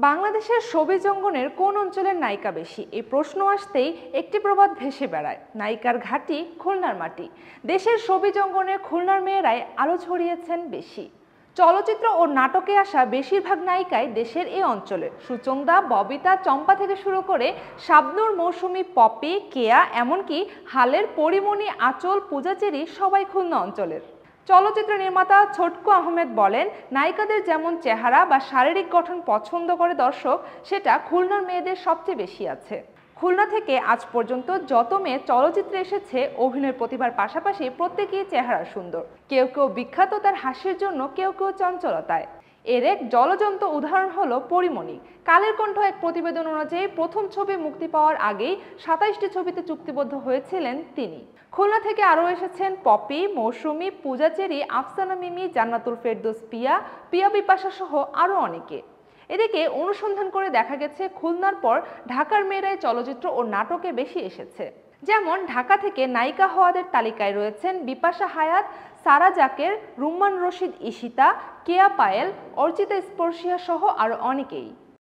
বাংলাদেশের শোবিজ অঙ্গনের কোন অঞ্চলের নায়িকা বেশি এই প্রশ্ন আসতেই একটি প্রবাদ ভেসে বেড়ায়, নায়িকার ঘাঁটি খুলনার মাটি। দেশের শোবিজ অঙ্গনে খুলনার মেয়েরাই আলো ছড়িয়েছেন বেশি। চলচ্চিত্র ও নাটকে আসা বেশিরভাগ নায়িকাই দেশের এই অঞ্চলের। সুচন্দা, ববিতা, চম্পা থেকে শুরু করে শাবনূর, মৌসুমী, পপি, কেয়া, এমনকি হালের পরিমণি, আঁচল, পূজাচেরি সবাই খুলনা অঞ্চলের। চলচ্চিত্র নির্মাতা ছোটকু আহমেদ বলেন, নায়িকাদের যেমন চেহারা বা শারীরিক গঠন পছন্দ করে দর্শক, সেটা খুলনার মেয়েদের সবচেয়ে বেশি আছে। খুলনা থেকে আজ পর্যন্ত যত মেয়ে চলচ্চিত্রে এসেছে, অভিনয়ের প্রতিভার পাশাপাশি প্রত্যেকেই চেহারা সুন্দর। কেউ কেউ বিখ্যাত তার হাসির জন্য, কেউ কেউ চঞ্চলতায়। এর এক জ্বলজ্বন্ত উদাহরণ হলো পরিমণি। কালের কণ্ঠ এক প্রতিবেদন অনুযায়ী প্রথম ছবি মুক্তি পাওয়ার আগেই ২৭টি ছবিতে চুক্তিবদ্ধ হয়েছিলেন তিনি। খুলনা থেকে আরও এসেছেন পপি, মৌসুমী, পূজাচেরি, আফসানা মিমি, জান্নাতুল ফেরদৌস পিয়া, পিয়া বিপাশা সহ আরও অনেকে। এদিকে অনুসন্ধান করে দেখা গেছে, খুলনার পর ঢাকার মেয়েরাই চলচ্চিত্র ও নাটকে বেশি এসেছে। যেমন ঢাকা থেকে নায়িকা হওয়াদের তালিকায় রয়েছেন বিপাশা হায়াত, সারা জাকের, রুম্মান রশিদ ঈশিতা, কেয়া পায়েল, অর্চিতা স্পর্শিয়া সহ আরও অনেকেই।